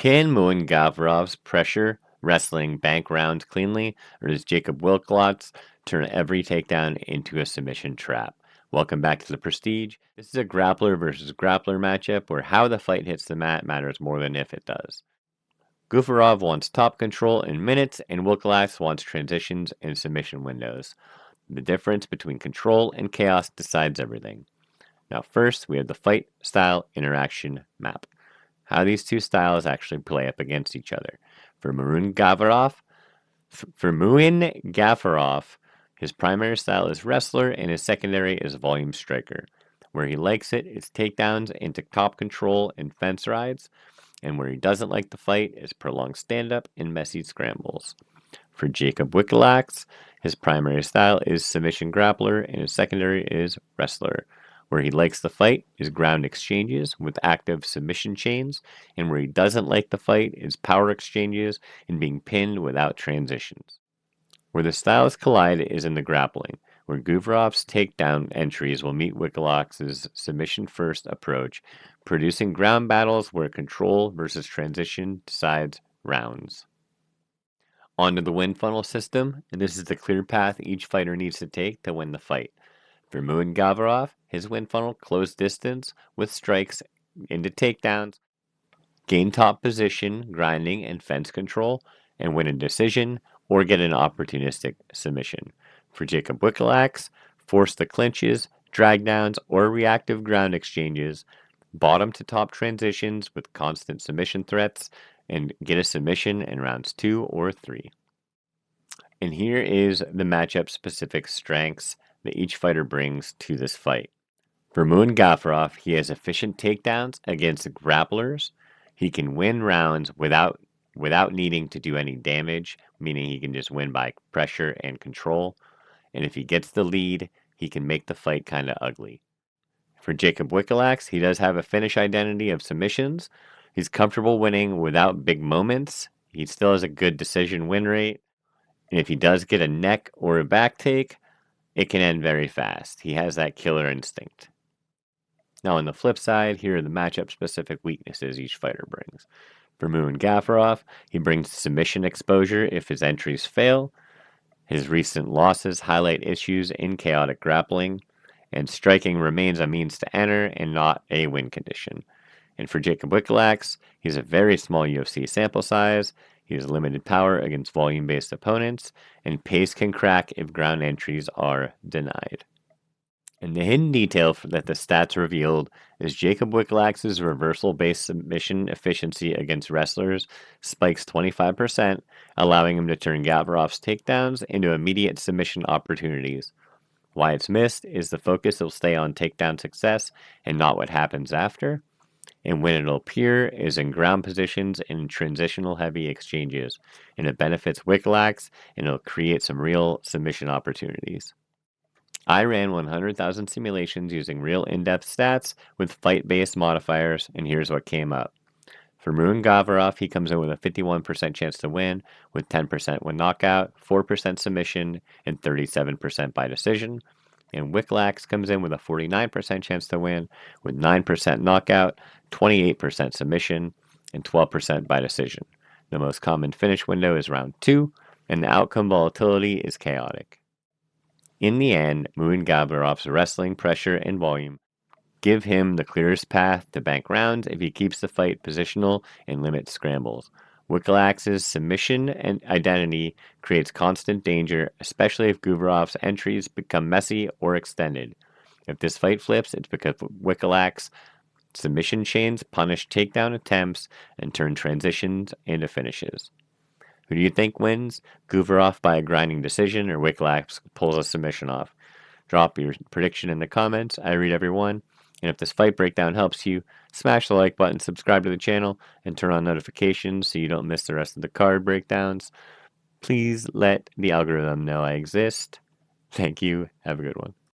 Can Muin Gafurov's pressure wrestling bank rounds cleanly, or does Jakub Wiklacz turn every takedown into a submission trap? Welcome back to the Prestige. This is a grappler versus grappler matchup where how the fight hits the mat matters more than if it does. Gafurov wants top control in minutes, and Wiklacz wants transitions and submission windows. The difference between control and chaos decides everything. Now first, we have the fight style interaction map. How these two styles actually play up against each other. For Muin Gafurov, his primary style is wrestler and his secondary is volume striker. Where he likes it is takedowns into top control and fence rides, and where he doesn't like the fight is prolonged stand-up and messy scrambles. For Jakub Wiklacz, his primary style is submission grappler and his secondary is wrestler. Where he likes the fight is ground exchanges with active submission chains, and where he doesn't like the fight is power exchanges and being pinned without transitions. Where the styles collide is in the grappling, where Gafurov's takedown entries will meet Wiklacz's submission-first approach, producing ground battles where control versus transition decides rounds. On to the win funnel system, and this is the clear path each fighter needs to take to win the fight. For Muin Gafurov, his win funnel close distance with strikes into takedowns, gain top position, grinding, and fence control, and win a decision or get an opportunistic submission. For Jakub Wiklacz, force the clinches, drag downs, or reactive ground exchanges, bottom to top transitions with constant submission threats, and get a submission in rounds 2 or 3. And here is the matchup specific strengths that each fighter brings to this fight. For Muin Gafurov, he has efficient takedowns against grapplers. He can win rounds without needing to do any damage, meaning he can just win by pressure and control. And if he gets the lead, he can make the fight kind of ugly. For Jakub Wiklacz, he does have a finish identity of submissions. He's comfortable winning without big moments. He still has a good decision win rate. And if he does get a neck or a back take, it can end very fast. He has that killer instinct. Now on the flip side, here are the matchup-specific weaknesses each fighter brings. For Muin Gafurov, he brings submission exposure if his entries fail. His recent losses highlight issues in chaotic grappling, and striking remains a means to enter and not a win condition. And for Jakub Wiklacz, he's a very small UFC sample size. He has limited power against volume-based opponents, and pace can crack if ground entries are denied. And the hidden detail that the stats revealed is Jakub Wiklacz's reversal-based submission efficiency against wrestlers spikes 25%, allowing him to turn Gafurov's takedowns into immediate submission opportunities. Why it's missed is the focus will stay on takedown success and not what happens after. And when it'll appear is in ground positions and in transitional heavy exchanges, and it benefits Wiklacz and it'll create some real submission opportunities. I ran 100,000 simulations using real in-depth stats with fight-based modifiers, and here's what came up. For Muin Gafurov, he comes in with a 51% chance to win, with 10% win knockout, 4% submission, and 37% by decision. And Wiklacz comes in with a 49% chance to win, with 9% knockout, 28% submission, and 12% by decision. The most common finish window is round 2, and the outcome volatility is chaotic. In the end, Muin Gafurov's wrestling pressure and volume give him the clearest path to bank rounds if he keeps the fight positional and limits scrambles. Wiklacz's submission and identity creates constant danger, especially if Gafurov's entries become messy or extended. If this fight flips, it's because Wiklacz's submission chains punish takedown attempts and turn transitions into finishes. Who do you think wins? Gafurov by a grinding decision or Wiklacz pulls a submission off? Drop your prediction in the comments. I read every one. And if this fight breakdown helps you, smash the like button, subscribe to the channel, and turn on notifications so you don't miss the rest of the card breakdowns. Please let the algorithm know I exist. Thank you. Have a good one.